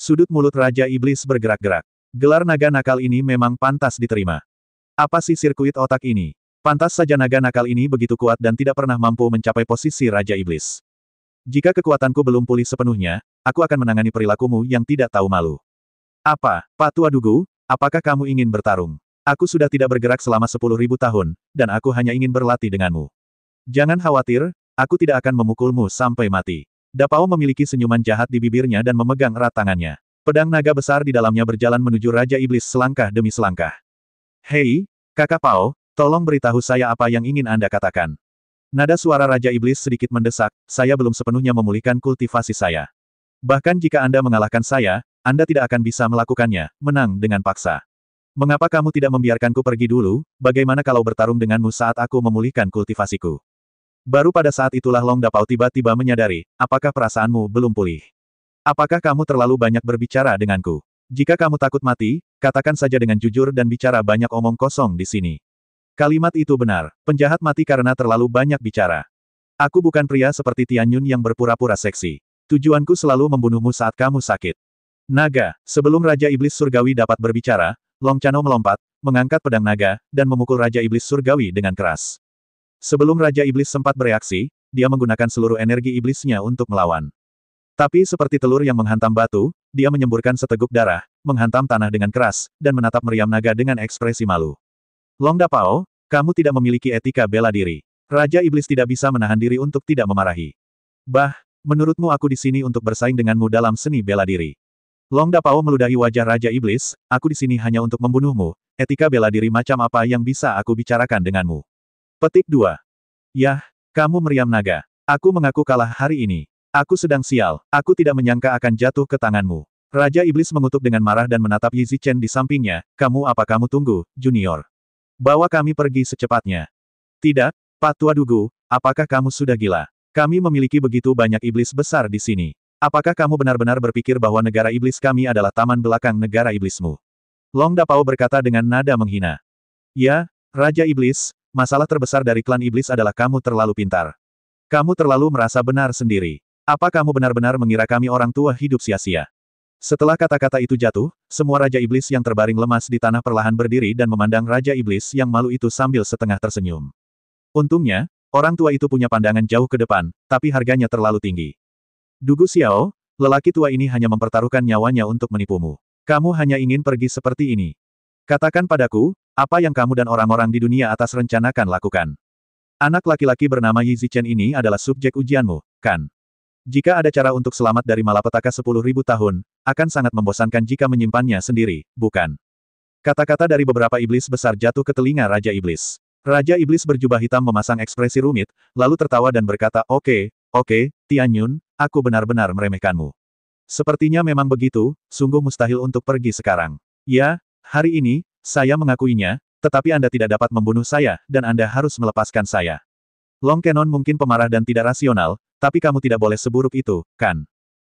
Sudut mulut Raja Iblis bergerak-gerak. Gelar naga nakal ini memang pantas diterima. Apa sih sirkuit otak ini? Pantas saja naga nakal ini begitu kuat dan tidak pernah mampu mencapai posisi Raja Iblis. Jika kekuatanku belum pulih sepenuhnya, aku akan menangani perilakumu yang tidak tahu malu. Apa, Pak Tua Dugu, apakah kamu ingin bertarung? Aku sudah tidak bergerak selama 10.000 tahun, dan aku hanya ingin berlatih denganmu. Jangan khawatir, aku tidak akan memukulmu sampai mati. Dapao memiliki senyuman jahat di bibirnya dan memegang erat tangannya. Pedang naga besar di dalamnya berjalan menuju Raja Iblis selangkah demi selangkah. Hei, Kakak Pao, tolong beritahu saya apa yang ingin Anda katakan. Nada suara Raja Iblis sedikit mendesak, saya belum sepenuhnya memulihkan kultivasi saya. Bahkan jika Anda mengalahkan saya, Anda tidak akan bisa melakukannya, menang dengan paksa. Mengapa kamu tidak membiarkanku pergi dulu, bagaimana kalau bertarung denganmu saat aku memulihkan kultivasiku? Baru pada saat itulah Long Dapao tiba-tiba menyadari, apakah perasaanmu belum pulih? Apakah kamu terlalu banyak berbicara denganku? Jika kamu takut mati, katakan saja dengan jujur dan bicara banyak omong kosong di sini. Kalimat itu benar, penjahat mati karena terlalu banyak bicara. Aku bukan pria seperti Tianyun yang berpura-pura seksi. Tujuanku selalu membunuhmu saat kamu sakit. Naga, sebelum Raja Iblis Surgawi dapat berbicara, Long Chano melompat, mengangkat pedang naga, dan memukul Raja Iblis Surgawi dengan keras. Sebelum Raja Iblis sempat bereaksi, dia menggunakan seluruh energi iblisnya untuk melawan. Tapi seperti telur yang menghantam batu, dia menyemburkan seteguk darah, menghantam tanah dengan keras, dan menatap meriam naga dengan ekspresi malu. Long Dapao, kamu tidak memiliki etika bela diri. Raja Iblis tidak bisa menahan diri untuk tidak memarahi. Menurutmu aku di sini untuk bersaing denganmu dalam seni bela diri. Long Dapao meludahi wajah Raja Iblis, aku di sini hanya untuk membunuhmu, etika bela diri macam apa yang bisa aku bicarakan denganmu. Petik 2. Yah, kamu meriam naga. Aku mengaku kalah hari ini. Aku sedang sial, aku tidak menyangka akan jatuh ke tanganmu. Raja Iblis mengutuk dengan marah dan menatap Yi Zichen di sampingnya, kamu tunggu, Junior. Bawa kami pergi secepatnya. Tidak, Pak Tua Dugu, apakah kamu sudah gila? Kami memiliki begitu banyak iblis besar di sini. Apakah kamu benar-benar berpikir bahwa negara iblis kami adalah taman belakang negara iblismu? Long Dapao berkata dengan nada menghina. Ya, Raja Iblis, masalah terbesar dari klan iblis adalah kamu terlalu pintar. Kamu terlalu merasa benar sendiri. Apa kamu benar-benar mengira kami orang tua hidup sia-sia? Setelah kata-kata itu jatuh, semua Raja Iblis yang terbaring lemas di tanah perlahan berdiri dan memandang Raja Iblis yang malu itu sambil setengah tersenyum. Untungnya, orang tua itu punya pandangan jauh ke depan, tapi harganya terlalu tinggi. Dugu Xiao, lelaki tua ini hanya mempertaruhkan nyawanya untuk menipumu. Kamu hanya ingin pergi seperti ini. Katakan padaku, apa yang kamu dan orang-orang di dunia atas rencanakan lakukan. Anak laki-laki bernama Yi Zichen ini adalah subjek ujianmu, kan? Jika ada cara untuk selamat dari malapetaka 10.000 tahun, akan sangat membosankan jika menyimpannya sendiri, bukan? Kata-kata dari beberapa iblis besar jatuh ke telinga Raja Iblis. Raja Iblis berjubah hitam memasang ekspresi rumit, lalu tertawa dan berkata, Oke, Tianyun, aku benar-benar meremehkanmu. Sepertinya memang begitu, sungguh mustahil untuk pergi sekarang. Ya, hari ini, saya mengakuinya, tetapi Anda tidak dapat membunuh saya, dan Anda harus melepaskan saya. Long Kenon mungkin pemarah dan tidak rasional, tapi kamu tidak boleh seburuk itu, kan?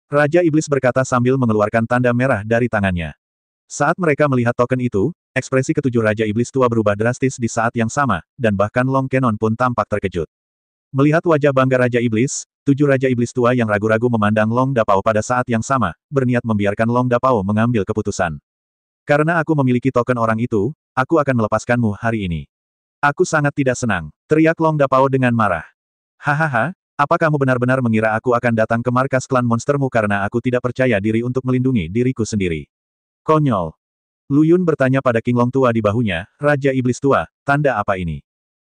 Raja Iblis berkata sambil mengeluarkan tanda merah dari tangannya. Saat mereka melihat token itu, ekspresi ketujuh Raja Iblis tua berubah drastis di saat yang sama, dan bahkan Long Kenon pun tampak terkejut. Melihat wajah bangga Raja Iblis, 7 Raja Iblis tua yang ragu-ragu memandang Long Dapao pada saat yang sama, berniat membiarkan Long Dapao mengambil keputusan. Karena aku memiliki token orang itu, aku akan melepaskanmu hari ini. Aku sangat tidak senang, teriak Long Dapao dengan marah. Hahaha, apa kamu benar-benar mengira aku akan datang ke markas klan monstermu karena aku tidak percaya diri untuk melindungi diriku sendiri? Konyol. Lu Yun bertanya pada King Long tua di bahunya, Raja Iblis tua, tanda apa ini?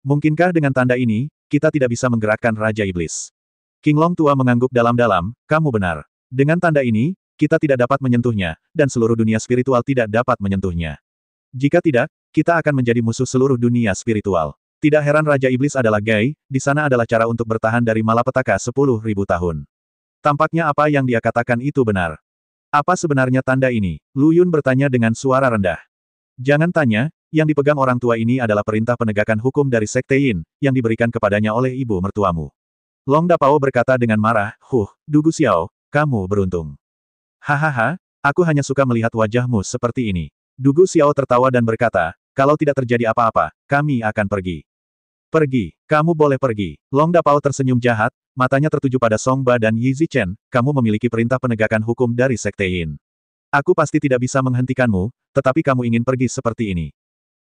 Mungkinkah dengan tanda ini, kita tidak bisa menggerakkan Raja Iblis? King Long tua mengangguk dalam-dalam, kamu benar. Dengan tanda ini, kita tidak dapat menyentuhnya, dan seluruh dunia spiritual tidak dapat menyentuhnya. Jika tidak, kita akan menjadi musuh seluruh dunia spiritual. Tidak heran Raja Iblis adalah Gai, di sana adalah cara untuk bertahan dari malapetaka 10.000 tahun. Tampaknya apa yang dia katakan itu benar. Apa sebenarnya tanda ini? Lu Yun bertanya dengan suara rendah. Jangan tanya, yang dipegang orang tua ini adalah perintah penegakan hukum dari Sekte Yin, yang diberikan kepadanya oleh ibu mertuamu. Long Dapao berkata dengan marah, Dugu Xiao, kamu beruntung. Hahaha, aku hanya suka melihat wajahmu seperti ini. Dugu Xiao tertawa dan berkata, kalau tidak terjadi apa-apa, kami akan pergi. Pergi, kamu boleh pergi. Long Dapao tersenyum jahat, matanya tertuju pada Song Ba dan Yi Zichen, kamu memiliki perintah penegakan hukum dari Sekte Yin. Aku pasti tidak bisa menghentikanmu, tetapi kamu ingin pergi seperti ini.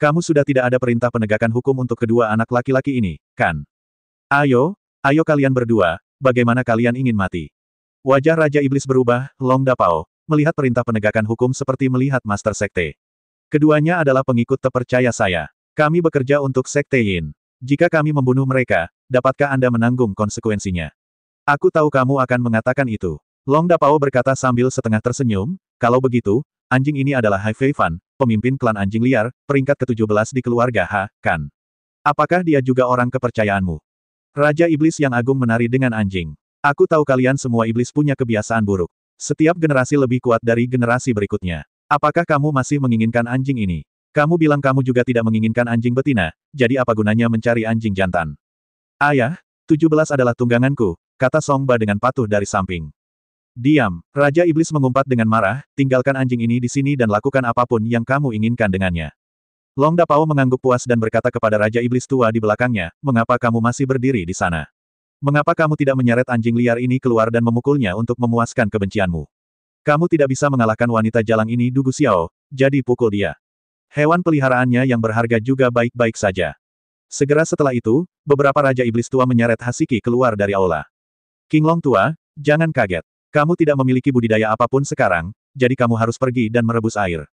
Kamu sudah tidak ada perintah penegakan hukum untuk kedua anak laki-laki ini, kan? Ayo, ayo kalian berdua, bagaimana kalian ingin mati? Wajah Raja Iblis berubah, Long Dapao, melihat perintah penegakan hukum seperti melihat Master Sekte. Keduanya adalah pengikut terpercaya saya. Kami bekerja untuk Sekte Yin. Jika kami membunuh mereka, dapatkah Anda menanggung konsekuensinya? Aku tahu kamu akan mengatakan itu. Long Dapao berkata sambil setengah tersenyum, kalau begitu, anjing ini adalah Hai Fei Fan, pemimpin klan anjing liar, peringkat ke-17 di keluarga Ha, kan? Apakah dia juga orang kepercayaanmu? Raja Iblis yang agung menari dengan anjing. Aku tahu kalian semua iblis punya kebiasaan buruk. Setiap generasi lebih kuat dari generasi berikutnya. Apakah kamu masih menginginkan anjing ini? Kamu bilang kamu juga tidak menginginkan anjing betina, jadi apa gunanya mencari anjing jantan? Ayah, 17 adalah tungganganku, kata Song Ba dengan patuh dari samping. Diam, Raja Iblis mengumpat dengan marah, tinggalkan anjing ini di sini dan lakukan apapun yang kamu inginkan dengannya. Long Dapao mengangguk puas dan berkata kepada Raja Iblis tua di belakangnya, mengapa kamu masih berdiri di sana? Mengapa kamu tidak menyeret anjing liar ini keluar dan memukulnya untuk memuaskan kebencianmu? Kamu tidak bisa mengalahkan wanita jalang ini Dugu Xiao, jadi pukul dia. Hewan peliharaannya yang berharga juga baik-baik saja. Segera setelah itu, beberapa Raja Iblis tua menyeret Hasiki keluar dari aula. King Long tua, jangan kaget. Kamu tidak memiliki budidaya apapun sekarang, jadi kamu harus pergi dan merebus air.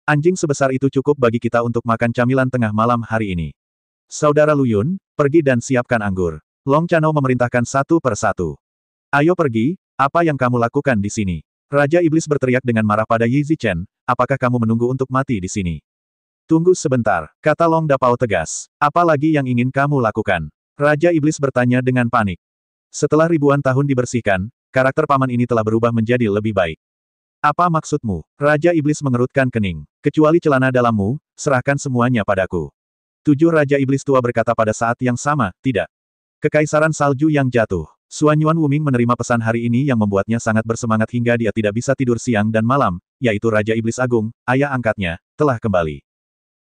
Anjing sebesar itu cukup bagi kita untuk makan camilan tengah malam hari ini. Saudara Lu Yun, pergi dan siapkan anggur. Long Chano memerintahkan satu per satu. Ayo pergi, apa yang kamu lakukan di sini? Raja Iblis berteriak dengan marah pada Yi Zichen, apakah kamu menunggu untuk mati di sini? Tunggu sebentar, kata Long Dapao tegas. Apa lagi yang ingin kamu lakukan? Raja Iblis bertanya dengan panik. Setelah ribuan tahun dibersihkan, karakter paman ini telah berubah menjadi lebih baik. Apa maksudmu? Raja Iblis mengerutkan kening. Kecuali celana dalammu, serahkan semuanya padaku. 7 Raja Iblis tua berkata pada saat yang sama, tidak. Kekaisaran salju yang jatuh. Suan Yuan Wuming menerima pesan hari ini yang membuatnya sangat bersemangat hingga dia tidak bisa tidur siang dan malam, yaitu Raja Iblis Agung, ayah angkatnya, telah kembali.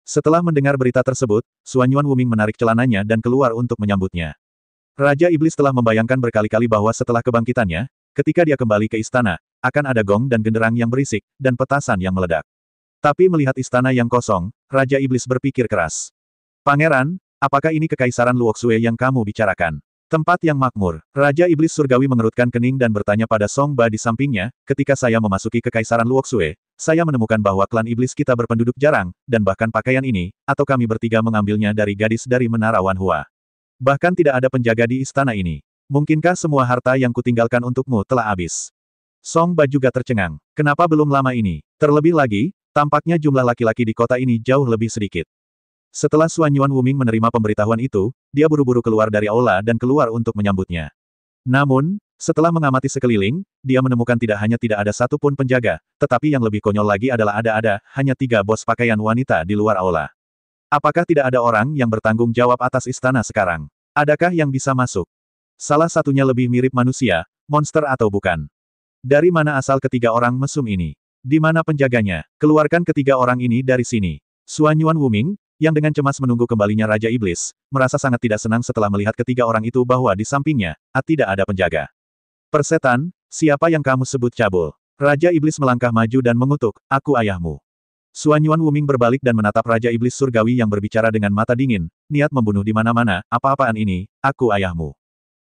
Setelah mendengar berita tersebut, Suan Yuan Wuming menarik celananya dan keluar untuk menyambutnya. Raja Iblis telah membayangkan berkali-kali bahwa setelah kebangkitannya, ketika dia kembali ke istana, akan ada gong dan genderang yang berisik, dan petasan yang meledak. Tapi melihat istana yang kosong, Raja Iblis berpikir keras. Pangeran, apakah ini kekaisaran Luoxue yang kamu bicarakan? Tempat yang makmur. Raja Iblis Surgawi mengerutkan kening dan bertanya pada Song Ba di sampingnya, ketika saya memasuki kekaisaran Luoxue, saya menemukan bahwa klan iblis kita berpenduduk jarang, dan bahkan pakaian ini, atau kami bertiga mengambilnya dari gadis dari Menara Wanhua. Bahkan tidak ada penjaga di istana ini. Mungkinkah semua harta yang kutinggalkan untukmu telah habis? Song Ba juga tercengang. Kenapa belum lama ini? Terlebih lagi, tampaknya jumlah laki-laki di kota ini jauh lebih sedikit. Setelah Suan Yuan Wuming menerima pemberitahuan itu, dia buru-buru keluar dari aula dan keluar untuk menyambutnya. Namun, setelah mengamati sekeliling, dia menemukan tidak hanya tidak ada satupun penjaga, tetapi yang lebih konyol lagi adalah ada hanya 3 bos pakaian wanita di luar aula. Apakah tidak ada orang yang bertanggung jawab atas istana sekarang? Adakah yang bisa masuk? Salah satunya lebih mirip manusia, monster atau bukan? Dari mana asal ketiga orang mesum ini? Di mana penjaganya? Keluarkan ketiga orang ini dari sini. Suan Yuan Wuming, yang dengan cemas menunggu kembalinya Raja Iblis, merasa sangat tidak senang setelah melihat ketiga orang itu bahwa di sampingnya, tidak ada penjaga. Persetan, siapa yang kamu sebut cabul? Raja Iblis melangkah maju dan mengutuk, aku ayahmu. Suan Yuan Wuming berbalik dan menatap Raja Iblis Surgawi yang berbicara dengan mata dingin, niat membunuh di mana-mana, apa-apaan ini, aku ayahmu.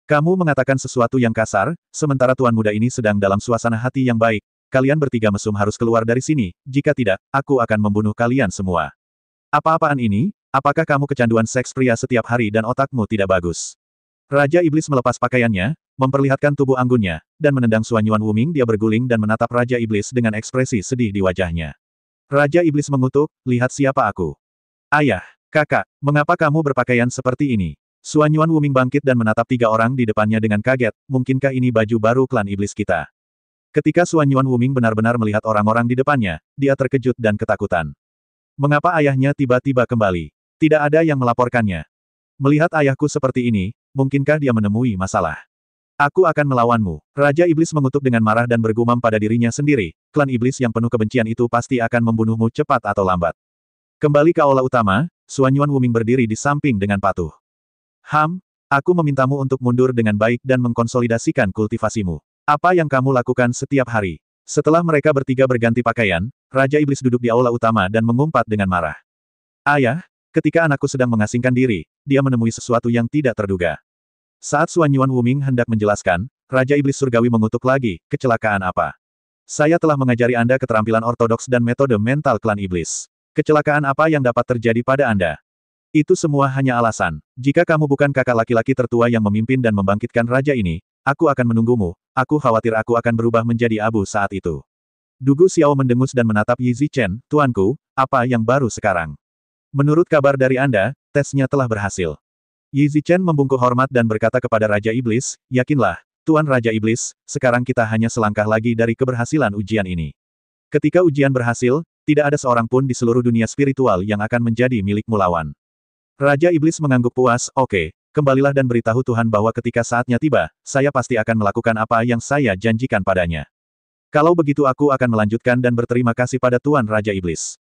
Kamu mengatakan sesuatu yang kasar, sementara tuan muda ini sedang dalam suasana hati yang baik, kalian bertiga mesum harus keluar dari sini, jika tidak, aku akan membunuh kalian semua. Apa-apaan ini? Apakah kamu kecanduan seks pria setiap hari dan otakmu tidak bagus? Raja Iblis melepas pakaiannya, memperlihatkan tubuh anggunnya, dan menendang Suan Yuan Wuming. Dia berguling dan menatap Raja Iblis dengan ekspresi sedih di wajahnya. Raja Iblis mengutuk, lihat siapa aku. Ayah, kakak, mengapa kamu berpakaian seperti ini? Suan Yuan Wuming bangkit dan menatap 3 orang di depannya dengan kaget, mungkinkah ini baju baru klan iblis kita? Ketika Suan Yuan Wuming benar-benar melihat orang-orang di depannya, dia terkejut dan ketakutan. Mengapa ayahnya tiba-tiba kembali? Tidak ada yang melaporkannya. Melihat ayahku seperti ini, mungkinkah dia menemui masalah? Aku akan melawanmu. Raja Iblis mengutuk dengan marah dan bergumam pada dirinya sendiri, klan iblis yang penuh kebencian itu pasti akan membunuhmu cepat atau lambat. Kembali ke aula utama, Suan Yuan Wuming berdiri di samping dengan patuh. Aku memintamu untuk mundur dengan baik dan mengkonsolidasikan kultivasimu. Apa yang kamu lakukan setiap hari? Setelah mereka bertiga berganti pakaian, Raja Iblis duduk di aula utama dan mengumpat dengan marah. Ayah, ketika anakku sedang mengasingkan diri, dia menemui sesuatu yang tidak terduga. Saat Suan Yuan Wuming hendak menjelaskan, Raja Iblis Surgawi mengutuk lagi, kecelakaan apa? Saya telah mengajari Anda keterampilan ortodoks dan metode mental klan iblis. Kecelakaan apa yang dapat terjadi pada Anda? Itu semua hanya alasan. Jika kamu bukan kakak laki-laki tertua yang memimpin dan membangkitkan raja ini, aku akan menunggumu. Aku khawatir aku akan berubah menjadi abu saat itu. Dugu Xiao mendengus dan menatap Yi Zichen, tuanku, apa yang baru sekarang? Menurut kabar dari Anda, tesnya telah berhasil. Yi Zichen membungkuk hormat dan berkata kepada Raja Iblis, yakinlah, Tuan Raja Iblis, sekarang kita hanya selangkah lagi dari keberhasilan ujian ini. Ketika ujian berhasil, tidak ada seorang pun di seluruh dunia spiritual yang akan menjadi milikmu lawan. Raja Iblis mengangguk puas, oke, kembalilah dan beritahu Tuhan bahwa ketika saatnya tiba, saya pasti akan melakukan apa yang saya janjikan padanya. Kalau begitu aku akan melanjutkan dan berterima kasih pada Tuan Raja Iblis.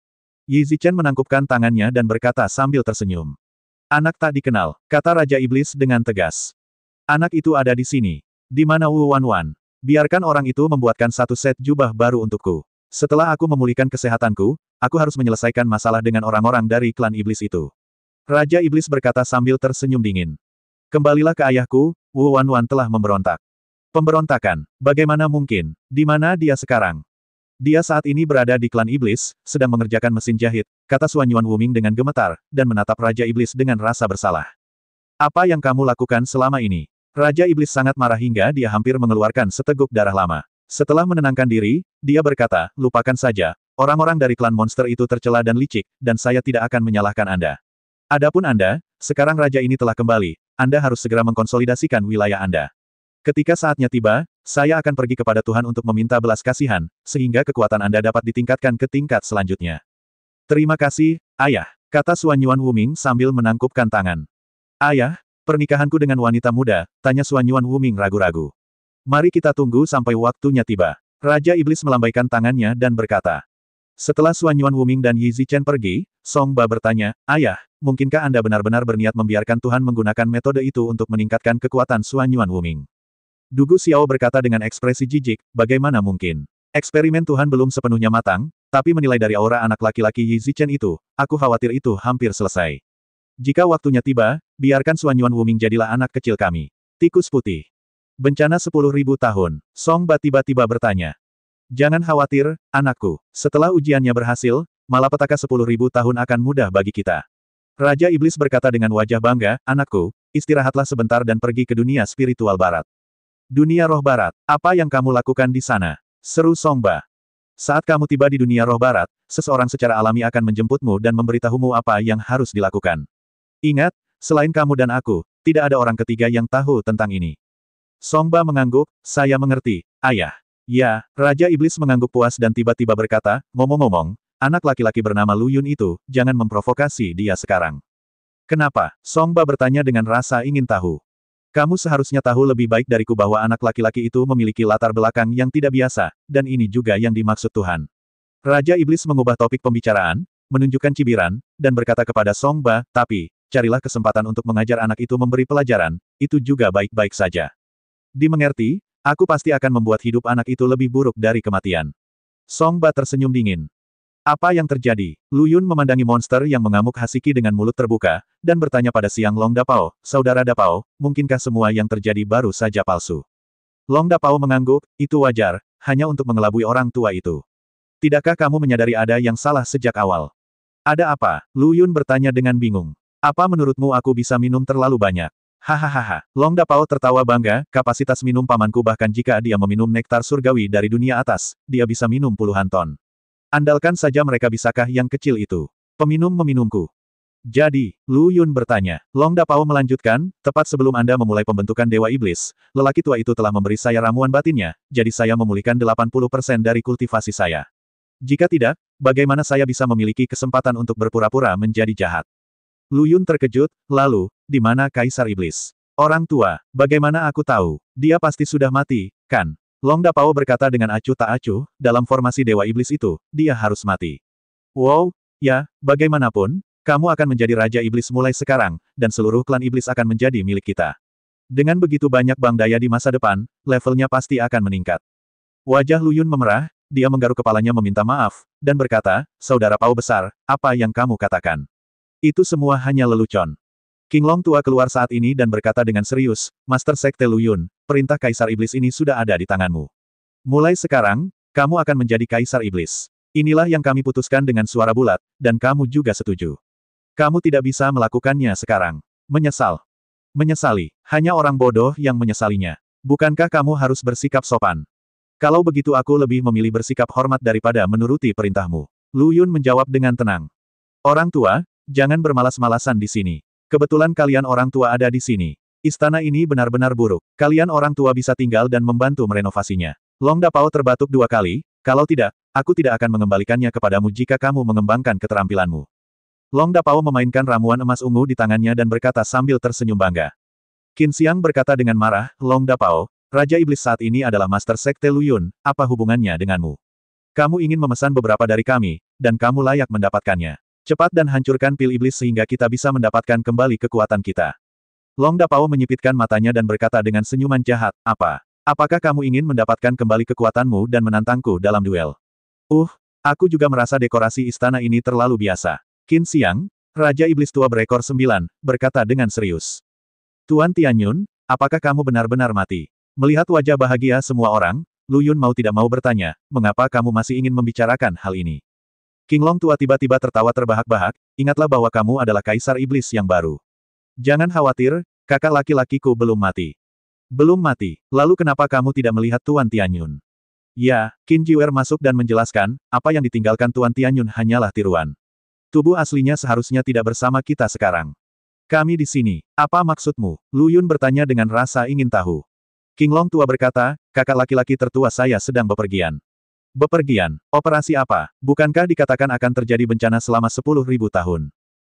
Yi Zichen menangkupkan tangannya dan berkata sambil tersenyum. Anak tak dikenal, kata Raja Iblis dengan tegas. Anak itu ada di sini. Di mana Wu Wanwan? Biarkan orang itu membuatkan satu set jubah baru untukku. Setelah aku memulihkan kesehatanku, aku harus menyelesaikan masalah dengan orang-orang dari klan iblis itu. Raja Iblis berkata sambil tersenyum dingin. Kembalilah ke ayahku, Wu Wanwan telah memberontak. Pemberontakan, bagaimana mungkin? Di mana dia sekarang? Dia saat ini berada di klan iblis, sedang mengerjakan mesin jahit, kata Suan Yuan Wuming dengan gemetar, dan menatap Raja Iblis dengan rasa bersalah. Apa yang kamu lakukan selama ini? Raja Iblis sangat marah hingga dia hampir mengeluarkan seteguk darah lama. Setelah menenangkan diri, dia berkata, lupakan saja, orang-orang dari klan monster itu tercela dan licik, dan saya tidak akan menyalahkan Anda. Adapun Anda, sekarang Raja ini telah kembali, Anda harus segera mengkonsolidasikan wilayah Anda. Ketika saatnya tiba, saya akan pergi kepada Tuhan untuk meminta belas kasihan, sehingga kekuatan Anda dapat ditingkatkan ke tingkat selanjutnya. Terima kasih, Ayah, kata Suan Yuan Wuming sambil menangkupkan tangan. Ayah, pernikahanku dengan wanita muda, tanya Suan Yuan Wuming ragu-ragu. Mari kita tunggu sampai waktunya tiba. Raja Iblis melambaikan tangannya dan berkata. Setelah Suan Yuan Wuming dan Yi Zichen pergi, Song Ba bertanya, Ayah, mungkinkah Anda benar-benar berniat membiarkan Tuhan menggunakan metode itu untuk meningkatkan kekuatan Suan Yuan Wuming? Dugu Xiao berkata dengan ekspresi jijik, bagaimana mungkin? Eksperimen Tuhan belum sepenuhnya matang, tapi menilai dari aura anak laki-laki Yi Zichen itu, aku khawatir itu hampir selesai. Jika waktunya tiba, biarkan Suan Yuan Wuming jadilah anak kecil kami. Tikus putih. Bencana 10.000 tahun, Song Ba tiba-tiba bertanya. Jangan khawatir, anakku. Setelah ujiannya berhasil, malapetaka 10.000 tahun akan mudah bagi kita. Raja Iblis berkata dengan wajah bangga, anakku, istirahatlah sebentar dan pergi ke dunia spiritual barat. Dunia roh barat, apa yang kamu lakukan di sana? Seru Song Ba. Saat kamu tiba di dunia roh barat, seseorang secara alami akan menjemputmu dan memberitahumu apa yang harus dilakukan. Ingat, selain kamu dan aku, tidak ada orang ketiga yang tahu tentang ini. Song Ba mengangguk, saya mengerti, Ayah. Ya, Raja Iblis mengangguk puas dan tiba-tiba berkata, ngomong-ngomong, anak laki-laki bernama Lu Yun itu, jangan memprovokasi dia sekarang. Kenapa? Song Ba bertanya dengan rasa ingin tahu. Kamu seharusnya tahu lebih baik dariku bahwa anak laki-laki itu memiliki latar belakang yang tidak biasa, dan ini juga yang dimaksud Tuhan. Raja Iblis mengubah topik pembicaraan, menunjukkan cibiran, dan berkata kepada Song Ba, tapi, carilah kesempatan untuk mengajar anak itu memberi pelajaran, itu juga baik-baik saja. Dimengerti, aku pasti akan membuat hidup anak itu lebih buruk dari kematian. Song Ba tersenyum dingin. Apa yang terjadi? Lu Yun memandangi monster yang mengamuk Hasiki dengan mulut terbuka, dan bertanya pada Siang Long Dapao, saudara Dapao, mungkinkah semua yang terjadi baru saja palsu? Long Dapao mengangguk, itu wajar, hanya untuk mengelabui orang tua itu. Tidakkah kamu menyadari ada yang salah sejak awal? Ada apa? Lu Yun bertanya dengan bingung. Apa menurutmu aku bisa minum terlalu banyak? Hahaha. Long Dapao tertawa bangga, kapasitas minum pamanku bahkan jika dia meminum nektar surgawi dari dunia atas, dia bisa minum puluhan ton. Andalkan saja mereka bisakah yang kecil itu. Peminum meminumku. Jadi, Lu Yun bertanya. Long Dapao melanjutkan, tepat sebelum Anda memulai pembentukan Dewa Iblis, lelaki tua itu telah memberi saya ramuan batinnya, jadi saya memulihkan 80% dari kultivasi saya. Jika tidak, bagaimana saya bisa memiliki kesempatan untuk berpura-pura menjadi jahat? Lu Yun terkejut, lalu, di mana Kaisar Iblis? Orang tua, bagaimana aku tahu? Dia pasti sudah mati, kan? Long Dapao berkata dengan acuh tak acuh, dalam formasi Dewa Iblis itu, dia harus mati. Wow, ya, bagaimanapun, kamu akan menjadi Raja Iblis mulai sekarang, dan seluruh klan Iblis akan menjadi milik kita. Dengan begitu banyak bank daya di masa depan, levelnya pasti akan meningkat. Wajah Lu Yun memerah, dia menggaruk kepalanya meminta maaf, dan berkata, Saudara Pao besar, apa yang kamu katakan? Itu semua hanya lelucon. King Long tua keluar saat ini dan berkata dengan serius, Master Sekte Lu Yun, perintah Kaisar Iblis ini sudah ada di tanganmu. Mulai sekarang, kamu akan menjadi Kaisar Iblis. Inilah yang kami putuskan dengan suara bulat, dan kamu juga setuju. Kamu tidak bisa melakukannya sekarang. Menyesal. Menyesali. Hanya orang bodoh yang menyesalinya. Bukankah kamu harus bersikap sopan? Kalau begitu aku lebih memilih bersikap hormat daripada menuruti perintahmu. Lu Yun menjawab dengan tenang. Orang tua, jangan bermalas-malasan di sini. Kebetulan kalian orang tua ada di sini. Istana ini benar-benar buruk. Kalian orang tua bisa tinggal dan membantu merenovasinya. Long Dapao terbatuk 2 kali, kalau tidak, aku tidak akan mengembalikannya kepadamu jika kamu mengembangkan keterampilanmu. Long Dapao memainkan ramuan emas ungu di tangannya dan berkata sambil tersenyum bangga. Qin Xiang berkata dengan marah, Long Dapao, Raja Iblis saat ini adalah Master Sekte Lu Yun, apa hubungannya denganmu? Kamu ingin memesan beberapa dari kami, dan kamu layak mendapatkannya. Cepat dan hancurkan pil iblis sehingga kita bisa mendapatkan kembali kekuatan kita. Long Dapao menyipitkan matanya dan berkata dengan senyuman jahat, apa? Apakah kamu ingin mendapatkan kembali kekuatanmu dan menantangku dalam duel? Aku juga merasa dekorasi istana ini terlalu biasa. Qin Xiang, Raja Iblis tua berekor 9, berkata dengan serius. Tuan Tianyun, apakah kamu benar-benar mati? Melihat wajah bahagia semua orang, Lu Yun mau tidak mau bertanya, mengapa kamu masih ingin membicarakan hal ini? King Long tua tiba-tiba tertawa terbahak-bahak, ingatlah bahwa kamu adalah Kaisar Iblis yang baru. Jangan khawatir, kakak laki-lakiku belum mati. Belum mati, lalu kenapa kamu tidak melihat Tuan Tianyun? Ya, Qin Jiwer masuk dan menjelaskan, apa yang ditinggalkan Tuan Tianyun hanyalah tiruan. Tubuh aslinya seharusnya tidak bersama kita sekarang. Kami di sini. Apa maksudmu? Lu Yun bertanya dengan rasa ingin tahu. King Long tua berkata, kakak laki-laki tertua saya sedang bepergian. Bepergian? Operasi apa? Bukankah dikatakan akan terjadi bencana selama 10.000 tahun?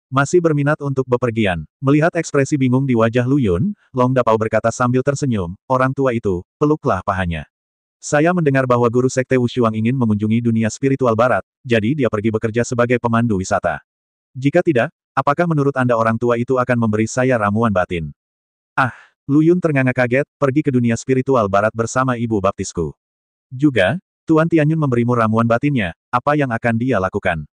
Masih berminat untuk bepergian. Melihat ekspresi bingung di wajah Lu Yun, Long Dapao berkata sambil tersenyum, orang tua itu, peluklah pahanya. Saya mendengar bahwa guru Sekte Wushuang ingin mengunjungi dunia spiritual barat, jadi dia pergi bekerja sebagai pemandu wisata. Jika tidak, apakah menurut Anda orang tua itu akan memberi saya ramuan batin? Lu Yun ternganga kaget, pergi ke dunia spiritual barat bersama ibu baptisku. Juga, Tuan Tianyun memberimu ramuan batinnya, apa yang akan dia lakukan?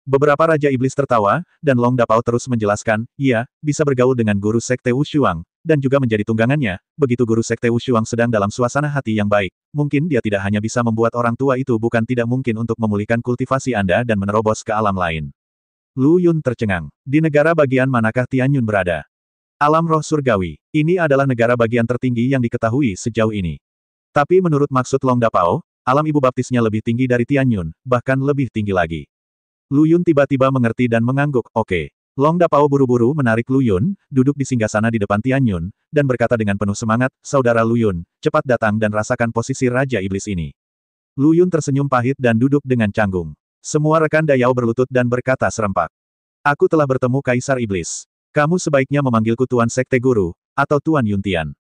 Beberapa Raja Iblis tertawa, dan Long Dapao terus menjelaskan, iya, bisa bergaul dengan guru Sekte Wushuang, dan juga menjadi tunggangannya, begitu guru Sekte Wushuang sedang dalam suasana hati yang baik, mungkin dia tidak hanya bisa membuat orang tua itu bukan tidak mungkin untuk memulihkan kultivasi Anda dan menerobos ke alam lain. Lu Yun tercengang. Di negara bagian manakah Tianyun berada? Alam roh surgawi. Ini adalah negara bagian tertinggi yang diketahui sejauh ini. Tapi menurut maksud Long Dapao, alam ibu baptisnya lebih tinggi dari Tianyun, bahkan lebih tinggi lagi. Lu Yun tiba-tiba mengerti dan mengangguk, oke. Long Dapao buru-buru menarik Lu Yun, duduk di singgasana di depan Tianyun, dan berkata dengan penuh semangat, Saudara Lu Yun, cepat datang dan rasakan posisi Raja Iblis ini. Lu Yun tersenyum pahit dan duduk dengan canggung. Semua rekan Dayao berlutut dan berkata serempak. Aku telah bertemu Kaisar Iblis. Kamu sebaiknya memanggilku Tuan Sekte Guru, atau Tuan Yuntian.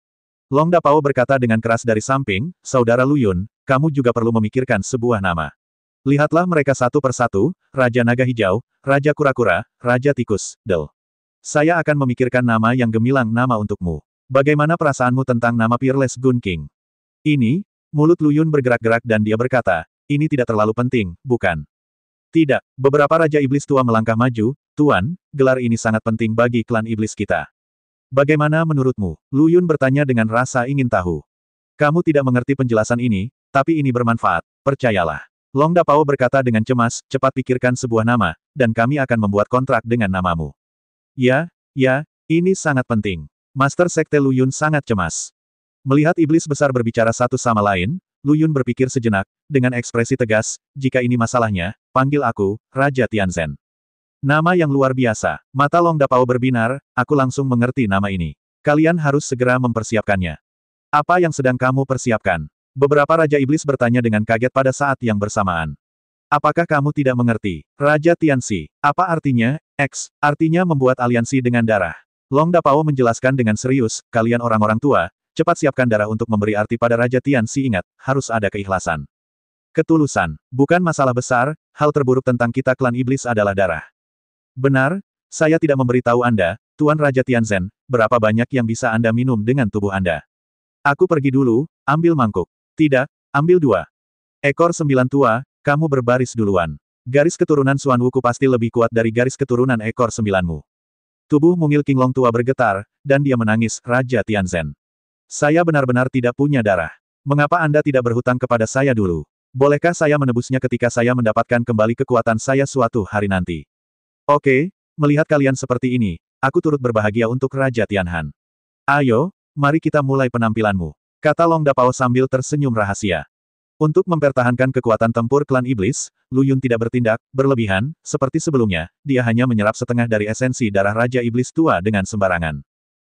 Long Dapao berkata dengan keras dari samping, Saudara Lu Yun, kamu juga perlu memikirkan sebuah nama. Lihatlah mereka satu persatu, Raja Naga Hijau, Raja Kura-Kura, Raja Tikus, Del. Saya akan memikirkan nama yang gemilang nama untukmu. Bagaimana perasaanmu tentang nama Peerless Gun King? Ini, mulut Lu Yun bergerak-gerak dan dia berkata, ini tidak terlalu penting, bukan? Tidak, beberapa Raja Iblis tua melangkah maju, Tuan, gelar ini sangat penting bagi klan Iblis kita. Bagaimana menurutmu? Lu Yun bertanya dengan rasa ingin tahu. Kamu tidak mengerti penjelasan ini, tapi ini bermanfaat, percayalah. Long Dapao berkata dengan cemas, cepat pikirkan sebuah nama, dan kami akan membuat kontrak dengan namamu. Ya, ini sangat penting. Master Sekte Lu Yun sangat cemas. Melihat iblis besar berbicara satu sama lain, Lu Yun berpikir sejenak, dengan ekspresi tegas, jika ini masalahnya, panggil aku, Raja Tianzhen. Nama yang luar biasa. Mata Long Dapao berbinar, aku langsung mengerti nama ini. Kalian harus segera mempersiapkannya. Apa yang sedang kamu persiapkan? Beberapa Raja Iblis bertanya dengan kaget pada saat yang bersamaan. Apakah kamu tidak mengerti? Raja Tianxi, apa artinya? X, artinya membuat aliansi dengan darah. Long Dapao menjelaskan dengan serius, kalian orang-orang tua, cepat siapkan darah untuk memberi arti pada Raja Tianxi ingat, harus ada keikhlasan. Ketulusan, bukan masalah besar, hal terburuk tentang kita klan Iblis adalah darah. Benar, saya tidak memberitahu Anda, Tuan Raja Tianzhen, berapa banyak yang bisa Anda minum dengan tubuh Anda. Aku pergi dulu, ambil mangkuk. Tidak, ambil 2. Ekor 9 tua, kamu berbaris duluan. Garis keturunan Xuan Wuku pasti lebih kuat dari garis keturunan ekor 9-mu. Tubuh mungil Qinglong tua bergetar, dan dia menangis, Raja Tianzhen. Saya benar-benar tidak punya darah. Mengapa Anda tidak berhutang kepada saya dulu? Bolehkah saya menebusnya ketika saya mendapatkan kembali kekuatan saya suatu hari nanti? Oke, melihat kalian seperti ini, aku turut berbahagia untuk Raja Tianhan. Ayo, mari kita mulai penampilanmu, kata Long Dapao sambil tersenyum rahasia. Untuk mempertahankan kekuatan tempur klan iblis, Lu Yun tidak bertindak berlebihan, seperti sebelumnya, dia hanya menyerap setengah dari esensi darah Raja Iblis Tua dengan sembarangan.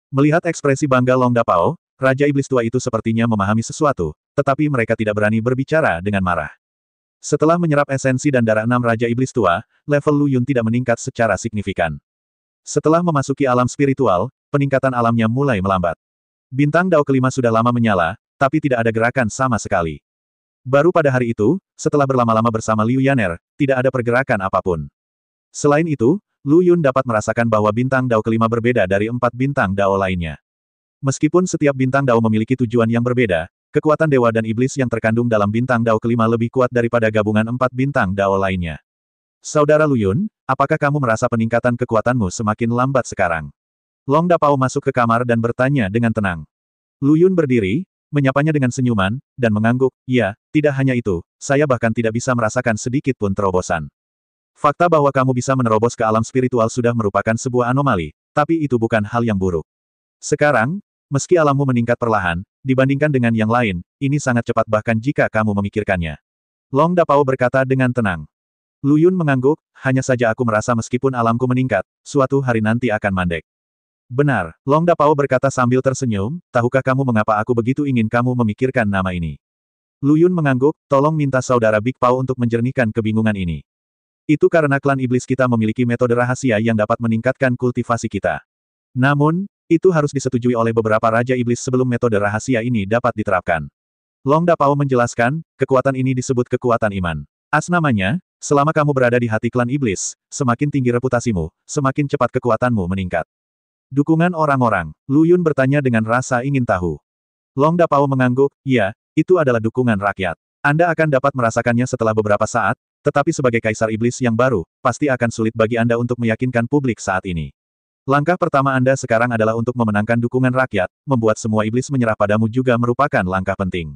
Melihat ekspresi bangga Long Dapao, Raja Iblis Tua itu sepertinya memahami sesuatu, tetapi mereka tidak berani berbicara dengan marah. Setelah menyerap esensi dan darah 6 Raja Iblis Tua, level Lu Yun tidak meningkat secara signifikan. Setelah memasuki alam spiritual, peningkatan alamnya mulai melambat. Bintang Dao kelima sudah lama menyala, tapi tidak ada gerakan sama sekali. Baru pada hari itu, setelah berlama-lama bersama Liu Yaner, tidak ada pergerakan apapun. Selain itu, Lu Yun dapat merasakan bahwa bintang Dao kelima berbeda dari 4 bintang Dao lainnya. Meskipun setiap bintang Dao memiliki tujuan yang berbeda, kekuatan dewa dan iblis yang terkandung dalam bintang Dao kelima lebih kuat daripada gabungan 4 bintang Dao lainnya. Saudara Lu Yun, apakah kamu merasa peningkatan kekuatanmu semakin lambat sekarang? Long Dapao masuk ke kamar dan bertanya dengan tenang. Lu Yun berdiri, menyapanya dengan senyuman, dan mengangguk, ya, tidak hanya itu, saya bahkan tidak bisa merasakan sedikit pun terobosan. Fakta bahwa kamu bisa menerobos ke alam spiritual sudah merupakan sebuah anomali, tapi itu bukan hal yang buruk. Sekarang, meski alammu meningkat perlahan, dibandingkan dengan yang lain, ini sangat cepat bahkan jika kamu memikirkannya. Long Dapao berkata dengan tenang. Lu Yun mengangguk, hanya saja aku merasa meskipun alamku meningkat, suatu hari nanti akan mandek. Benar, Long Dapao berkata sambil tersenyum, tahukah kamu mengapa aku begitu ingin kamu memikirkan nama ini? Lu Yun mengangguk, tolong minta saudara Big Pao untuk menjernihkan kebingungan ini. Itu karena klan iblis kita memiliki metode rahasia yang dapat meningkatkan kultivasi kita. Namun, itu harus disetujui oleh beberapa Raja Iblis sebelum metode rahasia ini dapat diterapkan. Long Dapao menjelaskan, kekuatan ini disebut kekuatan iman. As namanya, selama kamu berada di hati klan iblis, semakin tinggi reputasimu, semakin cepat kekuatanmu meningkat. Dukungan orang-orang. Lu Yun bertanya dengan rasa ingin tahu. Long Dapao mengangguk, ya, itu adalah dukungan rakyat. Anda akan dapat merasakannya setelah beberapa saat, tetapi sebagai kaisar iblis yang baru, pasti akan sulit bagi Anda untuk meyakinkan publik saat ini. Langkah pertama Anda sekarang adalah untuk memenangkan dukungan rakyat, membuat semua iblis menyerah padamu juga merupakan langkah penting.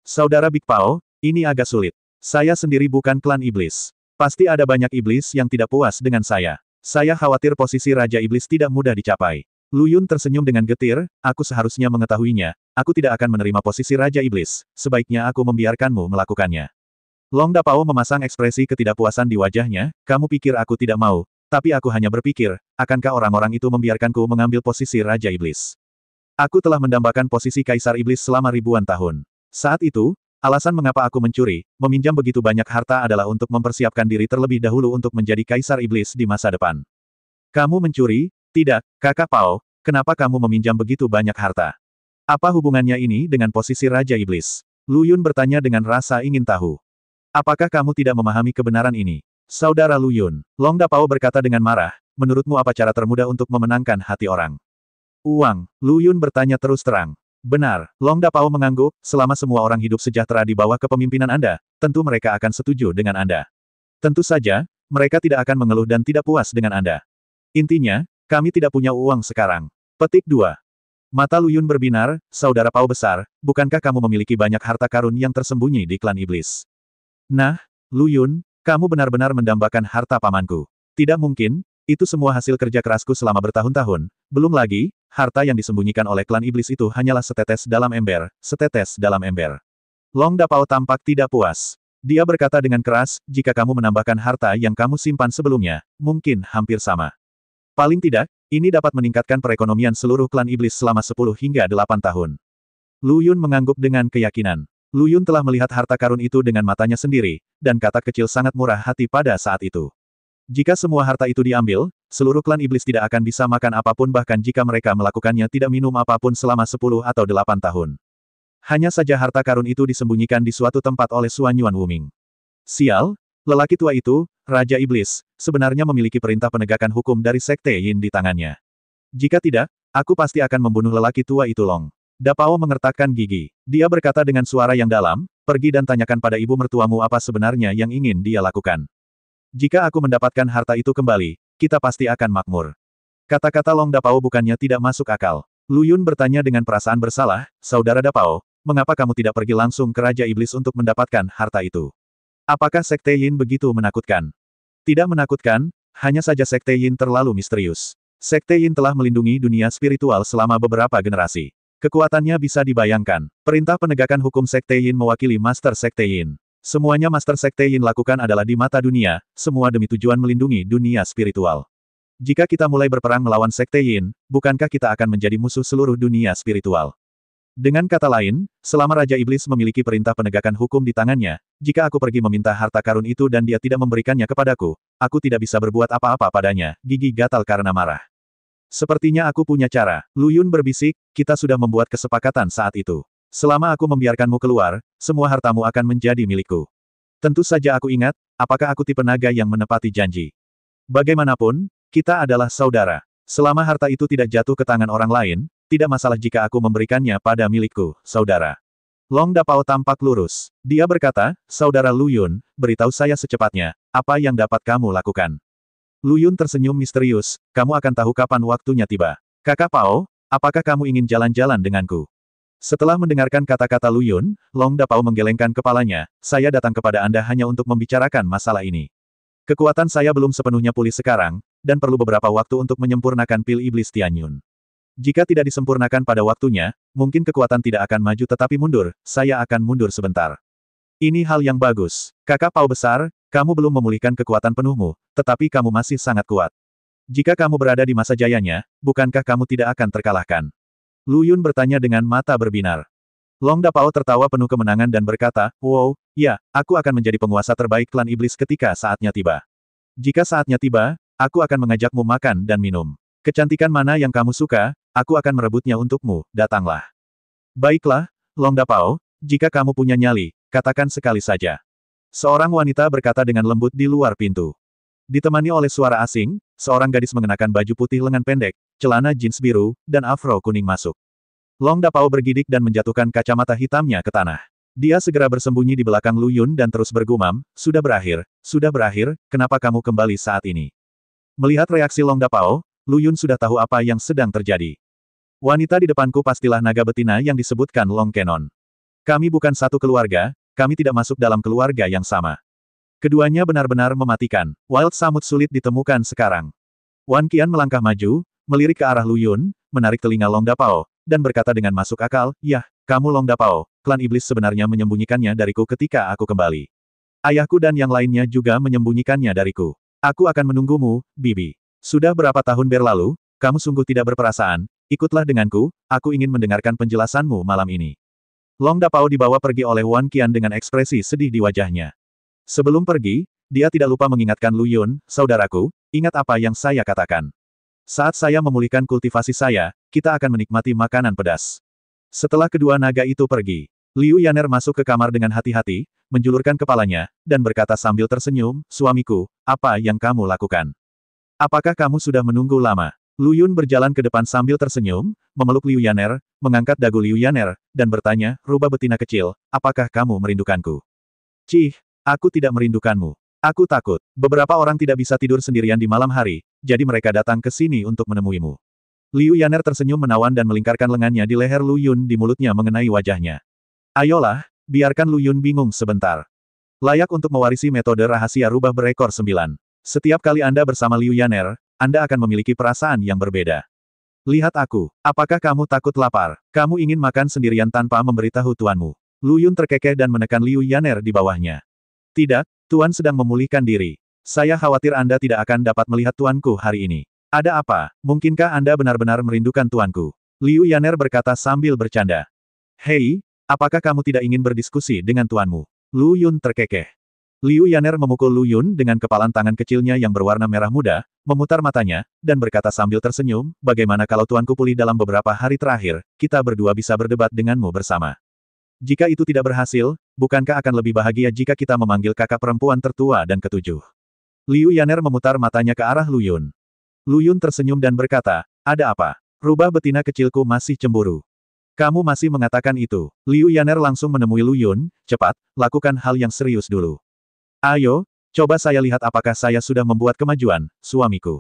Saudara Big Pao, ini agak sulit. Saya sendiri bukan klan iblis. Pasti ada banyak iblis yang tidak puas dengan saya. Saya khawatir posisi Raja Iblis tidak mudah dicapai. Lu Yun tersenyum dengan getir, aku seharusnya mengetahuinya, aku tidak akan menerima posisi Raja Iblis, sebaiknya aku membiarkanmu melakukannya. Long Dapao memasang ekspresi ketidakpuasan di wajahnya, kamu pikir aku tidak mau, tapi aku hanya berpikir, akankah orang-orang itu membiarkanku mengambil posisi Raja Iblis? Aku telah mendambakan posisi Kaisar Iblis selama ribuan tahun. Saat itu, alasan mengapa aku mencuri, meminjam begitu banyak harta adalah untuk mempersiapkan diri terlebih dahulu untuk menjadi Kaisar Iblis di masa depan. Kamu mencuri? Tidak, Kakak Pao, kenapa kamu meminjam begitu banyak harta? Apa hubungannya ini dengan posisi Raja Iblis? Lu Yun bertanya dengan rasa ingin tahu. Apakah kamu tidak memahami kebenaran ini? Saudara Lu Yun, Long Dapao berkata dengan marah, menurutmu apa cara termudah untuk memenangkan hati orang? Uang, Lu Yun bertanya terus terang. Benar, Long Dapao mengangguk, selama semua orang hidup sejahtera di bawah kepemimpinan Anda, tentu mereka akan setuju dengan Anda. Tentu saja, mereka tidak akan mengeluh dan tidak puas dengan Anda. Intinya, kami tidak punya uang sekarang. Petik 2. Mata Lu Yun berbinar, saudara Pao besar, bukankah kamu memiliki banyak harta karun yang tersembunyi di klan iblis? Nah, Lu Yun, kamu benar-benar mendambakan harta pamanku. Tidak mungkin, itu semua hasil kerja kerasku selama bertahun-tahun, belum lagi, harta yang disembunyikan oleh klan iblis itu hanyalah setetes dalam ember, setetes dalam ember. Long Dapao tampak tidak puas. Dia berkata dengan keras, jika kamu menambahkan harta yang kamu simpan sebelumnya, mungkin hampir sama. Paling tidak, ini dapat meningkatkan perekonomian seluruh klan iblis selama 10 hingga 8 tahun. Lu Yun mengangguk dengan keyakinan. Lu Yun telah melihat harta karun itu dengan matanya sendiri, dan kata kecil sangat murah hati pada saat itu. Jika semua harta itu diambil, seluruh klan iblis tidak akan bisa makan apapun bahkan jika mereka melakukannya tidak minum apapun selama 10 atau 8 tahun. Hanya saja harta karun itu disembunyikan di suatu tempat oleh Xuan Yuan Wuming. Sial, lelaki tua itu, Raja Iblis, sebenarnya memiliki perintah penegakan hukum dari Sekte Yin di tangannya. Jika tidak, aku pasti akan membunuh lelaki tua itu Long. Dapao mengertakkan gigi. Dia berkata dengan suara yang dalam, pergi dan tanyakan pada ibu mertuamu apa sebenarnya yang ingin dia lakukan. Jika aku mendapatkan harta itu kembali, kita pasti akan makmur. Kata-kata Long Dapao bukannya tidak masuk akal. Lu Yun bertanya dengan perasaan bersalah, Saudara Dapao, mengapa kamu tidak pergi langsung ke Raja Iblis untuk mendapatkan harta itu? Apakah Sekte Yin begitu menakutkan? Tidak menakutkan, hanya saja Sekte Yin terlalu misterius. Sekte Yin telah melindungi dunia spiritual selama beberapa generasi. Kekuatannya bisa dibayangkan. Perintah penegakan hukum Sekte Yin mewakili Master Sekte Yin. Semuanya Master Sekte Yin lakukan adalah di mata dunia, semua demi tujuan melindungi dunia spiritual. Jika kita mulai berperang melawan Sekte Yin, bukankah kita akan menjadi musuh seluruh dunia spiritual? Dengan kata lain, selama Raja Iblis memiliki perintah penegakan hukum di tangannya, jika aku pergi meminta harta karun itu dan dia tidak memberikannya kepadaku, aku tidak bisa berbuat apa-apa padanya, gigi gatal karena marah. Sepertinya aku punya cara. Lu Yun berbisik, kita sudah membuat kesepakatan saat itu. Selama aku membiarkanmu keluar, semua hartamu akan menjadi milikku. Tentu saja aku ingat, apakah aku tipe naga yang menepati janji. Bagaimanapun, kita adalah saudara. Selama harta itu tidak jatuh ke tangan orang lain, tidak masalah jika aku memberikannya pada milikku, saudara. Long Dapao tampak lurus. Dia berkata, Saudara Lu Yun, beritahu saya secepatnya, apa yang dapat kamu lakukan? Lu Yun tersenyum misterius, kamu akan tahu kapan waktunya tiba. Kakak Pao, apakah kamu ingin jalan-jalan denganku? Setelah mendengarkan kata-kata Lu Yun, Long Dapao menggelengkan kepalanya, saya datang kepada Anda hanya untuk membicarakan masalah ini. Kekuatan saya belum sepenuhnya pulih sekarang, dan perlu beberapa waktu untuk menyempurnakan pil iblis Tianyun. Jika tidak disempurnakan pada waktunya, mungkin kekuatan tidak akan maju tetapi mundur, saya akan mundur sebentar. Ini hal yang bagus. Kakak Pao besar, kamu belum memulihkan kekuatan penuhmu, tetapi kamu masih sangat kuat. Jika kamu berada di masa jayanya, bukankah kamu tidak akan terkalahkan? Lu Yun bertanya dengan mata berbinar. Long Dapao tertawa penuh kemenangan dan berkata, wow, ya, aku akan menjadi penguasa terbaik klan iblis ketika saatnya tiba. Jika saatnya tiba, aku akan mengajakmu makan dan minum. Kecantikan mana yang kamu suka, aku akan merebutnya untukmu, datanglah. Baiklah, Long Dapao, jika kamu punya nyali, katakan sekali saja. Seorang wanita berkata dengan lembut di luar pintu. Ditemani oleh suara asing, seorang gadis mengenakan baju putih lengan pendek, celana jeans biru, dan afro kuning masuk. Long Dapao bergidik dan menjatuhkan kacamata hitamnya ke tanah. Dia segera bersembunyi di belakang Lu Yun dan terus bergumam, sudah berakhir, kenapa kamu kembali saat ini? Melihat reaksi Long Dapao, Lu Yun sudah tahu apa yang sedang terjadi. Wanita di depanku pastilah naga betina yang disebutkan Long Kenon. Kami bukan satu keluarga, kami tidak masuk dalam keluarga yang sama. Keduanya benar-benar mematikan. Wild Samut sulit ditemukan sekarang. Wan Qian melangkah maju, melirik ke arah Lu Yun, menarik telinga Long Dapao, dan berkata dengan masuk akal, yah, kamu Long Dapao, klan iblis sebenarnya menyembunyikannya dariku ketika aku kembali. Ayahku dan yang lainnya juga menyembunyikannya dariku. Aku akan menunggumu, Bibi. Sudah berapa tahun berlalu, kamu sungguh tidak berperasaan, ikutlah denganku, aku ingin mendengarkan penjelasanmu malam ini. Long Dapao dibawa pergi oleh Wan Qian dengan ekspresi sedih di wajahnya. Sebelum pergi, dia tidak lupa mengingatkan Lu Yun, saudaraku, ingat apa yang saya katakan. Saat saya memulihkan kultivasi saya, kita akan menikmati makanan pedas. Setelah kedua naga itu pergi, Liu Yaner masuk ke kamar dengan hati-hati, menjulurkan kepalanya, dan berkata sambil tersenyum, suamiku, apa yang kamu lakukan? Apakah kamu sudah menunggu lama? Lu Yun berjalan ke depan sambil tersenyum, memeluk Liu Yaner, mengangkat dagu Liu Yaner, dan bertanya, rubah betina kecil, apakah kamu merindukanku? Cih, aku tidak merindukanmu. Aku takut. Beberapa orang tidak bisa tidur sendirian di malam hari, jadi mereka datang ke sini untuk menemuimu. Liu Yaner tersenyum menawan dan melingkarkan lengannya di leher Lu Yun di mulutnya mengenai wajahnya. Ayolah, biarkan Lu Yun bingung sebentar. Layak untuk mewarisi metode rahasia rubah berekor 9. Setiap kali Anda bersama Liu Yaner, Anda akan memiliki perasaan yang berbeda. Lihat aku. Apakah kamu takut lapar? Kamu ingin makan sendirian tanpa memberitahu tuanmu. Lu Yun terkekeh dan menekan Liu Yaner di bawahnya. Tidak, Tuan sedang memulihkan diri. Saya khawatir Anda tidak akan dapat melihat tuanku hari ini. Ada apa? Mungkinkah Anda benar-benar merindukan tuanku? Liu Yaner berkata sambil bercanda. Hei, apakah kamu tidak ingin berdiskusi dengan tuanmu? Lu Yun terkekeh. Liu Yaner memukul Lu Yun dengan kepalan tangan kecilnya yang berwarna merah muda, memutar matanya, dan berkata sambil tersenyum, bagaimana kalau tuanku pulih dalam beberapa hari terakhir, kita berdua bisa berdebat denganmu bersama. Jika itu tidak berhasil, bukankah akan lebih bahagia jika kita memanggil kakak perempuan tertua dan ketujuh? Liu Yaner memutar matanya ke arah Lu Yun. Lu Yun tersenyum dan berkata, ada apa? Rubah betina kecilku masih cemburu. Kamu masih mengatakan itu. Liu Yaner langsung menemui Lu Yun, cepat, lakukan hal yang serius dulu. Ayo, coba saya lihat apakah saya sudah membuat kemajuan, suamiku.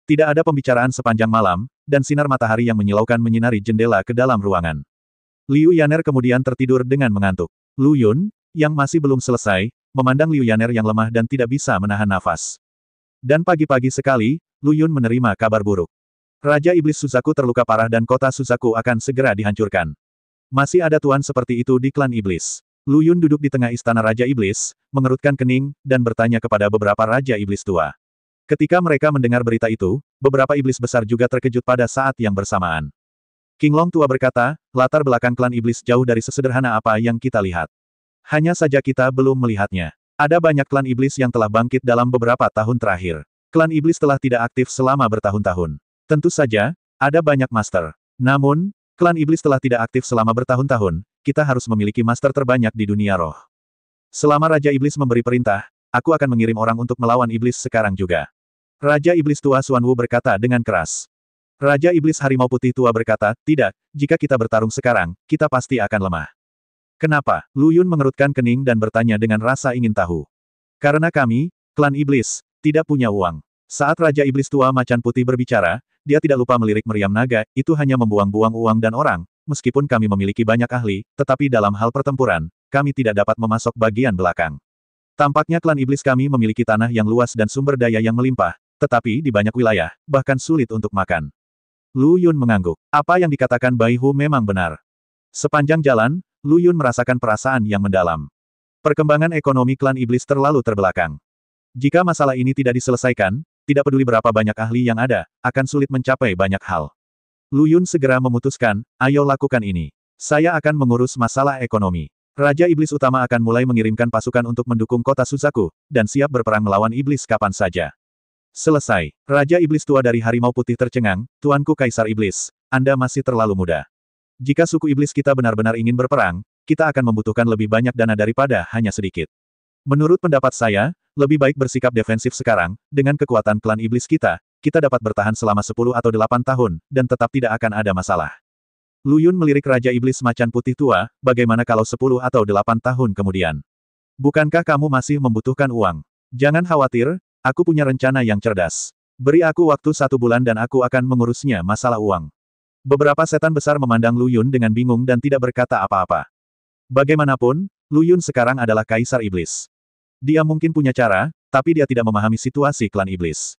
Tidak ada pembicaraan sepanjang malam, dan sinar matahari yang menyilaukan menyinari jendela ke dalam ruangan. Liu Yaner kemudian tertidur dengan mengantuk. Lu Yun, yang masih belum selesai, memandang Liu Yaner yang lemah dan tidak bisa menahan nafas. Dan pagi-pagi sekali, Lu Yun menerima kabar buruk. Raja Iblis Suzaku terluka parah dan kota Suzaku akan segera dihancurkan. Masih ada tuan seperti itu di klan Iblis. Lu Yun duduk di tengah istana Raja Iblis, mengerutkan kening, dan bertanya kepada beberapa Raja Iblis tua. Ketika mereka mendengar berita itu, beberapa iblis besar juga terkejut pada saat yang bersamaan. King Long tua berkata, latar belakang klan iblis jauh dari sesederhana apa yang kita lihat. Hanya saja kita belum melihatnya. Ada banyak klan iblis yang telah bangkit dalam beberapa tahun terakhir. Klan iblis telah tidak aktif selama bertahun-tahun. Tentu saja, ada banyak master. Namun, klan iblis telah tidak aktif selama bertahun-tahun, kita harus memiliki master terbanyak di dunia roh. Selama Raja Iblis memberi perintah, aku akan mengirim orang untuk melawan iblis sekarang juga. Raja Iblis tua Xuan Wu berkata dengan keras. Raja Iblis Harimau Putih tua berkata, tidak, jika kita bertarung sekarang, kita pasti akan lemah. Kenapa? Lu Yun mengerutkan kening dan bertanya dengan rasa ingin tahu. Karena kami, klan iblis, tidak punya uang. Saat Raja Iblis tua Macan Putih berbicara, dia tidak lupa melirik meriam naga, itu hanya membuang-buang uang dan orang, meskipun kami memiliki banyak ahli, tetapi dalam hal pertempuran, kami tidak dapat memasok bagian belakang. Tampaknya klan iblis kami memiliki tanah yang luas dan sumber daya yang melimpah, tetapi di banyak wilayah, bahkan sulit untuk makan. Lu Yun mengangguk. Apa yang dikatakan Bai Hu memang benar. Sepanjang jalan, Lu Yun merasakan perasaan yang mendalam. Perkembangan ekonomi klan iblis terlalu terbelakang. Jika masalah ini tidak diselesaikan, tidak peduli berapa banyak ahli yang ada, akan sulit mencapai banyak hal. Lu Yun segera memutuskan, ayo lakukan ini. Saya akan mengurus masalah ekonomi. Raja Iblis Utama akan mulai mengirimkan pasukan untuk mendukung kota Suzaku, dan siap berperang melawan iblis kapan saja. Selesai. Raja Iblis tua dari Harimau Putih tercengang, Tuanku Kaisar Iblis, Anda masih terlalu muda. Jika suku iblis kita benar-benar ingin berperang, kita akan membutuhkan lebih banyak dana daripada hanya sedikit. Menurut pendapat saya, lebih baik bersikap defensif sekarang, dengan kekuatan klan iblis kita dapat bertahan selama 10 atau 8 tahun, dan tetap tidak akan ada masalah. Lu Yun melirik Raja Iblis Macan Putih tua, bagaimana kalau 10 atau 8 tahun kemudian? Bukankah kamu masih membutuhkan uang? Jangan khawatir, aku punya rencana yang cerdas. Beri aku waktu 1 bulan dan aku akan mengurusnya masalah uang. Beberapa setan besar memandang Lu Yun dengan bingung dan tidak berkata apa-apa. Bagaimanapun, Lu Yun sekarang adalah Kaisar Iblis. Dia mungkin punya cara, tapi dia tidak memahami situasi klan iblis.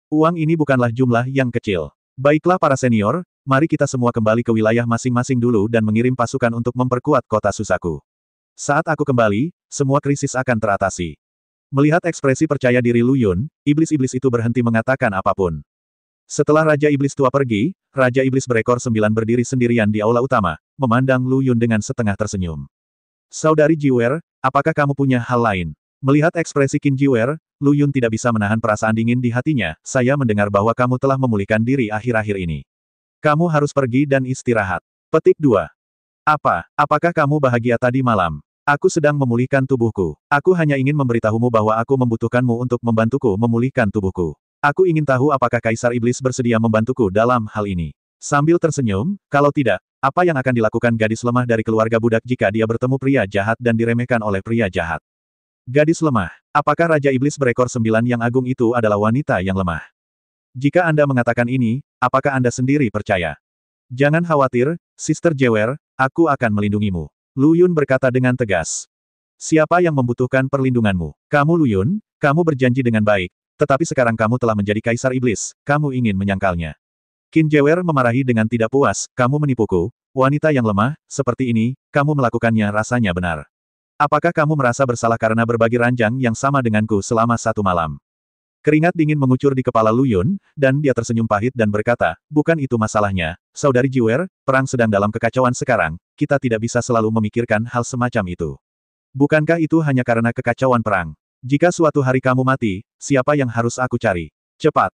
Uang ini bukanlah jumlah yang kecil. Baiklah para senior, mari kita semua kembali ke wilayah masing-masing dulu dan mengirim pasukan untuk memperkuat kota Suzaku. Saat aku kembali, semua krisis akan teratasi. Melihat ekspresi percaya diri Lu Yun, iblis-iblis itu berhenti mengatakan apapun. Setelah Raja Iblis tua pergi, Raja Iblis berekor 9 berdiri sendirian di aula utama, memandang Lu Yun dengan setengah tersenyum. Saudari Jiwer, apakah kamu punya hal lain? Melihat ekspresi Qin Jiwer, Lu Yun tidak bisa menahan perasaan dingin di hatinya, saya mendengar bahwa kamu telah memulihkan diri akhir-akhir ini. Kamu harus pergi dan istirahat. Petik 2. Apakah kamu bahagia tadi malam? Aku sedang memulihkan tubuhku. Aku hanya ingin memberitahumu bahwa aku membutuhkanmu untuk membantuku memulihkan tubuhku. Aku ingin tahu apakah Kaisar Iblis bersedia membantuku dalam hal ini. Sambil tersenyum, kalau tidak, apa yang akan dilakukan gadis lemah dari keluarga budak jika dia bertemu pria jahat dan diremehkan oleh pria jahat? Gadis lemah. Apakah Raja Iblis berekor 9 yang agung itu adalah wanita yang lemah? Jika Anda mengatakan ini, apakah Anda sendiri percaya? Jangan khawatir, Sister Jewer, aku akan melindungimu. Lu Yun berkata dengan tegas. Siapa yang membutuhkan perlindunganmu? Kamu Lu Yun, kamu berjanji dengan baik, tetapi sekarang kamu telah menjadi Kaisar Iblis, kamu ingin menyangkalnya. Qin Jewer memarahi dengan tidak puas, kamu menipuku, wanita yang lemah, seperti ini, kamu melakukannya rasanya benar. Apakah kamu merasa bersalah karena berbagi ranjang yang sama denganku selama 1 malam? Keringat dingin mengucur di kepala Lu Yun, dan dia tersenyum pahit dan berkata, bukan itu masalahnya, Saudari Jiwer, perang sedang dalam kekacauan sekarang, kita tidak bisa selalu memikirkan hal semacam itu. Bukankah itu hanya karena kekacauan perang? Jika suatu hari kamu mati, siapa yang harus aku cari? Cepat,